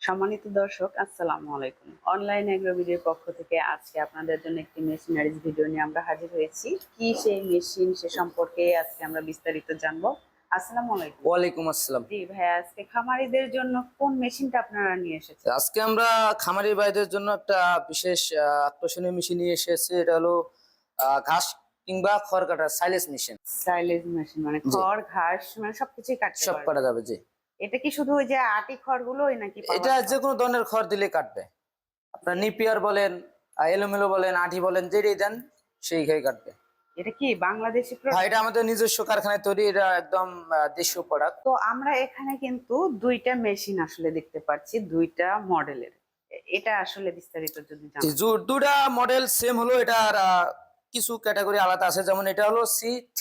সম্মানিত দর্শক, আসসালামু আলাইকুম। অনলাইন এগ্রোভিডিওর পক্ষ থেকে আজকে আপনাদের জন্য একটি মেশিনারিজ ভিডিও নিয়ে আমরা হাজির হয়েছি। কি সেই মেশিন সে সম্পর্কে আজকে আমরা বিস্তারিত জানবো। আসসালামু আলাইকুম। ওয়ালাইকুম আসসালাম। জি ভাইয়া, আজকে খামারিদের জন্য কোন মেশিনটা আপনারা নিয়ে এসেছেন? আজকে আমরা খামারি ভাইদের জন্য একটা বিশেষ আকর্ষণীয় মেশিন নিয়ে এসেছি। এটা হলো ঘাস কিংবা খড় কাটার সাইলেজ মেশিন। সাইলেজ মেশিন মানে জি, খড়, ঘাস মানে সবকিছুই কাটতে সব পারবে। কাটা যাবে। জি, এটা কি শুধু ওই যে আটি খড়গুলোই নাকি এটা পাওয়ার যে খড়? কোনো ধরনের খড় দিলে কাটবে। আপনার নিপিয়ার বলেন, এলোমেলো বলেন, আঠি বলেন, যেটাই দেন সেই খেয়ে কাটবে। এটা কি বাংলাদেশি হ্যাঁ, প্রোডাক্ট? এটা আমাদের নিজস্ব কারখানায় তৈরি। এটা একদম দেশীয় প্রোডাক্ট। তো আমরা এখানে কিন্তু দুইটা মেশিন আসলে দেখতে পাচ্ছি, দুইটা মডেলের। এটা আসলে বিস্তারিত যদি জি, জানান। দুটা মডেল সেম হলো, এটার কিছু ক্যাটাগরি আলাদা আছে। যেমন এটা হলো C3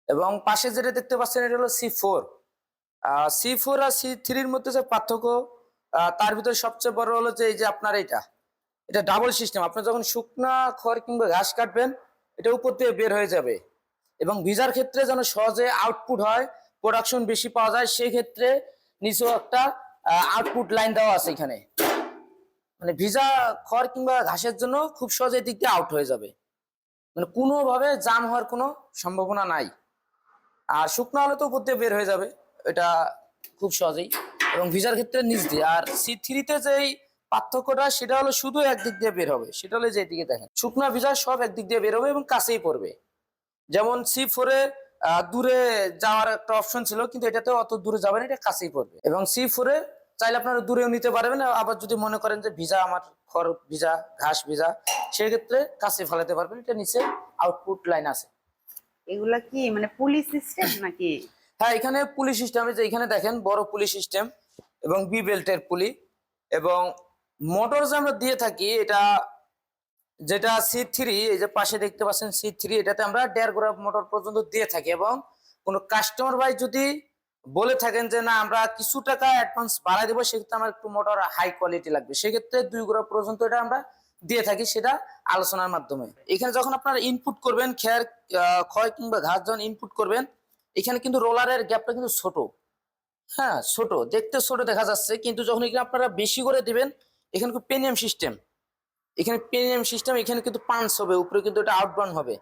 এবং পাশে যেটা দেখতে পাচ্ছেন এটা হলো C4। C4 আর C3-র মধ্যে যে পার্থক্য, তার ভিতরে সবচেয়ে বড় হলো যে এই যে আপনার এটা ডাবল সিস্টেম। আপনি যখন শুকনা খড় কিংবা ঘাস কাটবেন, এটা উপর দিয়ে বের হয়ে যাবে এবং ভিজার ক্ষেত্রে যেন সহজে আউটপুট হয়, প্রোডাকশন বেশি পাওয়া যায়, সেই ক্ষেত্রে নিচেও একটা আউটপুট লাইন দেওয়া আছে এখানে। মানে ভিজা খড় কিংবা ঘাসের জন্য খুব সহজে দিক দিয়ে আউট হয়ে যাবে, মানে কোনোভাবে জাম হওয়ার কোনো সম্ভাবনা নাই। আর শুকনো হলে তো উপর দিয়ে বের হয়ে যাবে, এটা খুব সহজেই। এবং ভিজার ক্ষেত্রে নিচ দিয়ে। আর C3-তে যেই পার্থক্যটা, সেটা হলো শুধু একদিক দিয়ে বের হবে। সেটা হলো যে এদিকে দেখেন, শুকনা ভিজা সব একদিক দিয়ে বের হবে এবং কাছেই পড়বে। যেমন C4-এ দূরে যাওয়ার একটা অপশন ছিল, কিন্তু এটাতে অত দূরে যাবে না, এটা কাছেই পড়বে। এবং C4-এ চাইলে আপনারা দূরেও নিতে পারবেন। আবার যদি মনে করেন যে ভিজা, আমার খড় ভিজা, ঘাস ভিজা, সেক্ষেত্রে কাছে ফেলাতে পারবেন। এটা নিচে আউটপুট লাইন আছে। এগুলা কি মানে পুলি সিস্টেম নাকি? হ্যাঁ, এখানে পুলি সিস্টেম, যে এখানে দেখেন বড় পুলি সিস্টেম এবং বি বেল্টের পুলি। এবং মোটর যে আমরা দিয়ে থাকি, এটা যেটা C3, এই যে পাশে দেখতে পাচ্ছেন C3, এটাতে আমরা 1.5 গোড়া মোটর পর্যন্ত দিয়ে থাকি। এবং কোনো কাস্টমার ভাই যদি বলে থাকেন যে না, আমরা কিছু টাকা অ্যাডভান্স বাড়াই দেবো, সেক্ষেত্রে আমার একটু মোটর হাই কোয়ালিটি লাগবে, সেক্ষেত্রে 2 গোড়া পর্যন্ত এটা আমরা দিয়ে থাকি, সেটা আলোচনার মাধ্যমে। এখানে যখন আপনারা ইনপুট করবেন, খয় কিংবা ঘাস যখন ইনপুট করবেন, এখানে কিন্তু রোলারের গ্যাপটা কিন্তু ছোট। হ্যাঁ, ছোট দেখতে, ছোট দেখা যাচ্ছে, কিন্তু যখন এখানে আপনারা বেশি করে দিবেন, এখানে পেনিয়াম সিস্টেম, এখানে কিন্তু পাঞ্চ হবে উপরে, কিন্তু এটা আউটবার্ন হবে।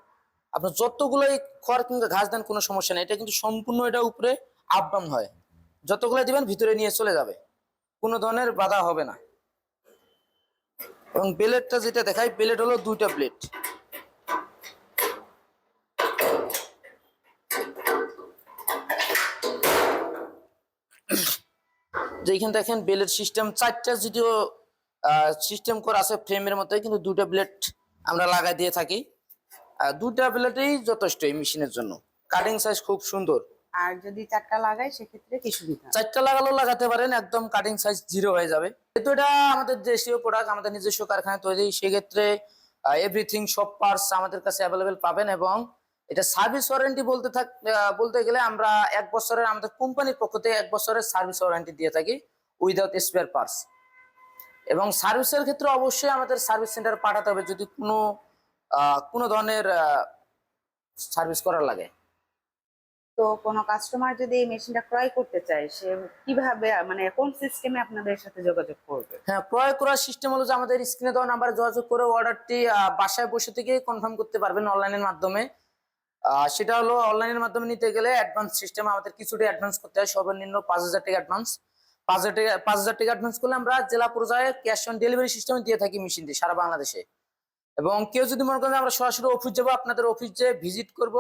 আপনার যতগুলোই খড় কিংবা ঘাস দেন কোনো সমস্যা নেই, এটা কিন্তু সম্পূর্ণ এটা উপরে আপডাউন হয়। যতগুলো দিবেন ভিতরে নিয়ে চলে যাবে, কোনো ধরনের বাধা হবে না। এবং ব্লেডটা যেটা দেখাই, ব্লেড হলো 2টা ব্লেড। যেখানে দেখেন ব্লেড সিস্টেম 4টা, যদিও সিস্টেম করা আছে ফ্রেমের মধ্যে, কিন্তু 2টা ব্লেড আমরা লাগাই দিয়ে থাকি। 2টা ব্লেডই যথেষ্ট এই মেশিনের জন্য। কাটিং সাইজ খুব সুন্দর। আর যদি চারটা লাগাই সেক্ষেত্রে কি সুবিধা? 4টা লাগালেও লাগাতে পারেন, একদম কাটিং সাইজ 0 হয়ে যাবে। যেহেতু এটা আমাদের দেশীয় প্রোডাক্ট, আমাদের নিজস্ব কারখানায় তৈরি, সেক্ষেত্রে এভরিথিং, সব পার্টস আমাদের কাছে অ্যাভেলেবেল পাবেন। এবং এটা সার্ভিস ওয়ারেন্টি বলতে গেলে আমরা 1 বছরের, আমাদের কোম্পানির পক্ষ থেকে 1 বছরের সার্ভিস ওয়ারেন্টি দিয়ে থাকি উইদাউট স্পেয়ার পার্টস। এবং সার্ভিসের ক্ষেত্রে অবশ্যই আমাদের সার্ভিস সেন্টারে পাঠাতে হবে যদি কোনো ধরনের সার্ভিস করার লাগে। তো কোনো কাস্টমার যদি এই মেশিনটা ক্রয় করতে চায়, সে কিভাবে মানে কোন সিস্টেমে আপনাদের সাথে যোগাযোগ করবে? হ্যাঁ, ক্রয় করার সিস্টেম হলো যে আমাদের স্ক্রিনে দেওয়া নাম্বারে যোগাযোগ করে অর্ডারটি বাসায় বসে থেকে কনফার্ম করতে পারবেন অনলাইনের মাধ্যমে। সেটা হলো অনলাইনের মাধ্যমে নিতে গেলে অ্যাডভান্স সিস্টেম, আমাদের কিছুটা অ্যাডভান্স করতে হয়, সর্বনিম্ন 5,000 টাকা অ্যাডভান্স। 5,000 টাকা অ্যাডভান্স করলে আমরা জেলা পর্যায়ে ক্যাশ অন ডেলিভারি সিস্টেমে দিয়ে থাকি মেশিন দিয়ে সারা বাংলাদেশে। এবং কেউ যদি মনে করেন আমরা সরাসরি অফিস যাবো, আপনাদের অফিস যে ভিজিট করব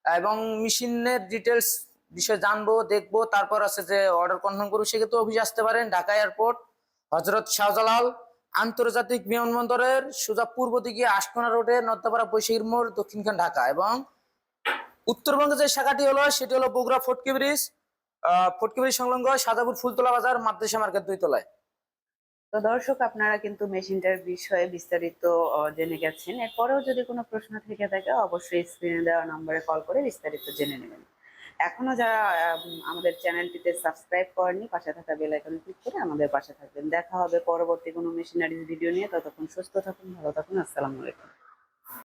এবং মেশিনের ডিটেলস বিষয়ে জানবো, দেখবো, তারপর আছে যে অর্ডার কনফার্ম করবো, সেক্ষেত্রে অফিস আসতে পারেন। ঢাকা এয়ারপোর্ট, হজরত শাহজালাল আন্তর্জাতিক বিমানবন্দরের সোজা পূর্ব দিকে আশকোনা রোডে, নর্দাপাড়া বৈশাখীর মোড়, দক্ষিণখান ঢাকা। এবং উত্তরবঙ্গে যে শাখাটি হলো সেটি হলো বগুড়া ফটকি ব্রিজ, সংলগ্ন সাজাপুর ফুলতলা বাজার, মাদ্রাসা মার্কেট 2 তলায়। তো দর্শক, আপনারা কিন্তু মেশিনটার বিষয়ে বিস্তারিত জেনে গেছেন। এরপরেও যদি কোনো প্রশ্ন থেকে থাকে, অবশ্যই স্ক্রিনে দেওয়া নম্বরে কল করে বিস্তারিত জেনে নেবেন। এখনো যারা আমাদের চ্যানেলটিতে সাবস্ক্রাইব করেননি, পাশে থাকা বেল আইকনে ক্লিক করে আমাদের পাশে থাকবেন। দেখা হবে পরবর্তী কোনো মেশিনারিজ ভিডিও নিয়ে। ততক্ষণ সুস্থ থাকুন, ভালো থাকুন। আসসালামু আলাইকুম।